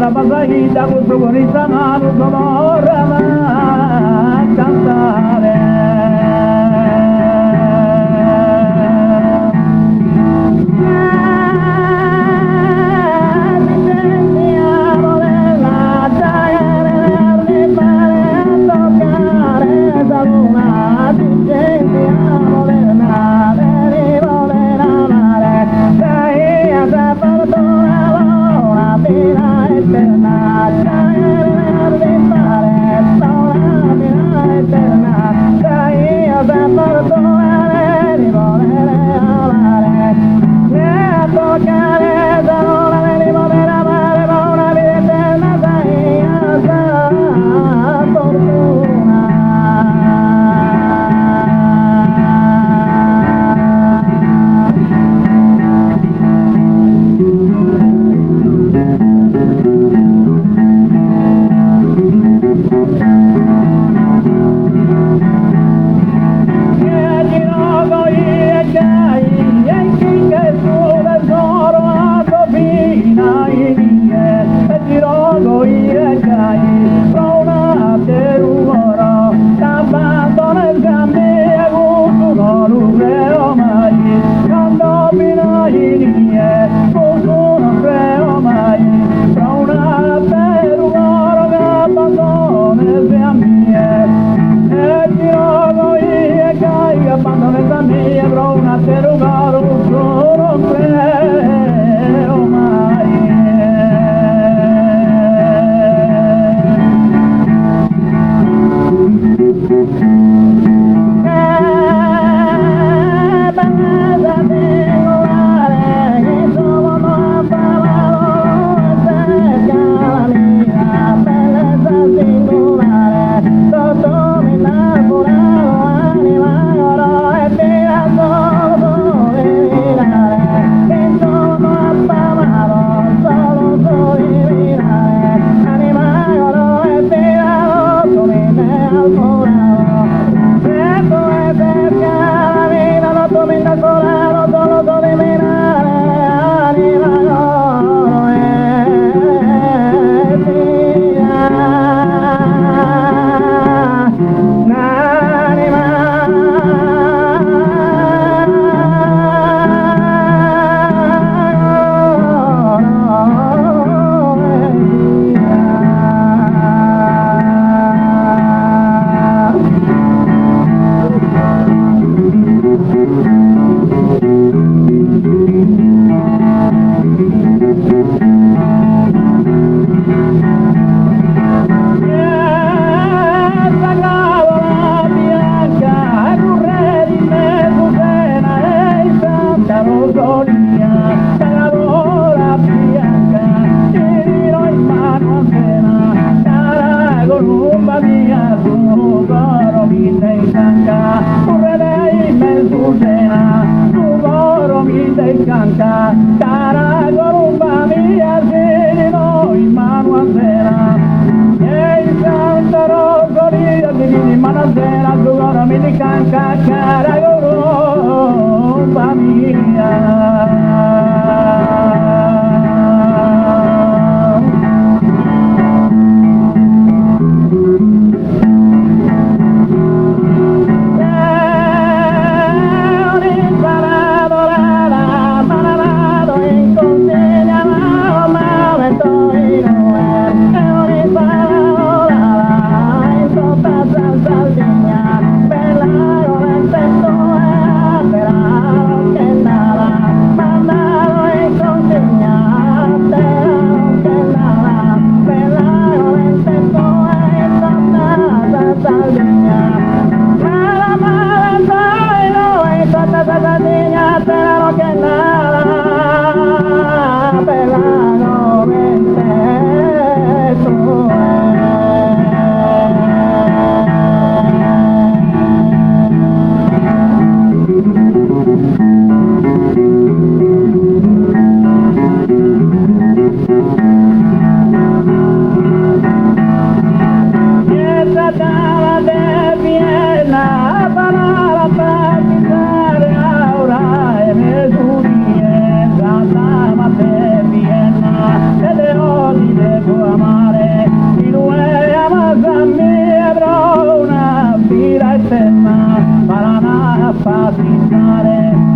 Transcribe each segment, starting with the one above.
Pasahita gusto con il samano come a cantare. Sentiamo nella giaia di mare a toccare la luna, sentiamo nella deriva mare, sei a te per la luna, eterna, giaia di mare. tu coro mi te canca, un re dei mezzucena, tu coro mi te canca, cara corumba mia sino in mano a sera, e il santo rosolio di mano a sera, tu coro mi te canca, cara corumba mia.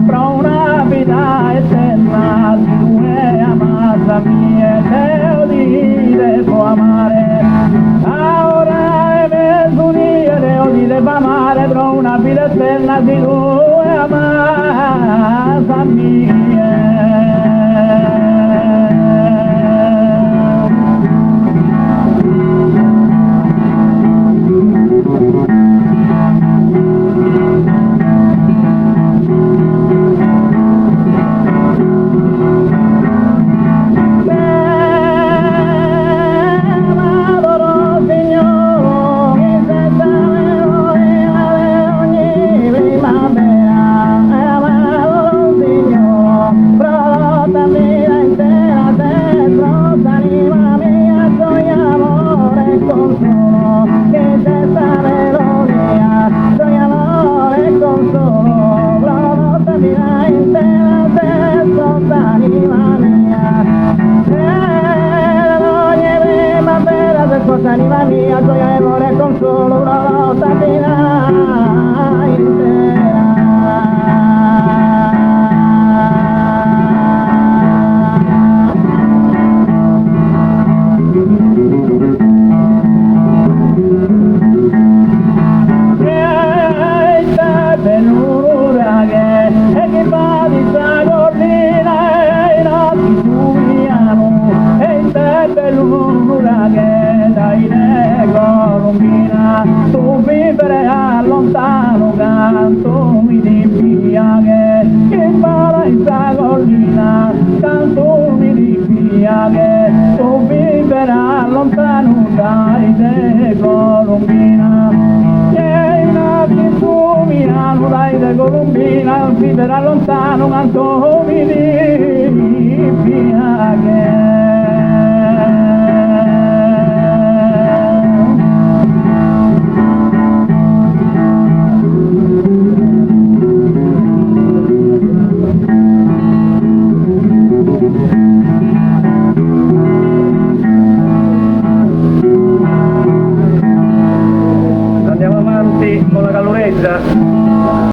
Fra una vita eterna, tu amata mia, te odile può amare. Ora è mezzonia, te odile può amare, fra una vita eterna, tu amata mia. Anima mia, gioia e amore con solo una volta intera. E te benurage, e che va di sagordina, e non ti giuliano, e te benurage. Tu vivere a lontano canto mi dispiace che para in sta collina canto mi dispiace tu vivere a lontano dai de Colombina e una tu mi hanno dai de Colombina vivere a lontano canto mi dispiace. Andiamo avanti con la caloretta.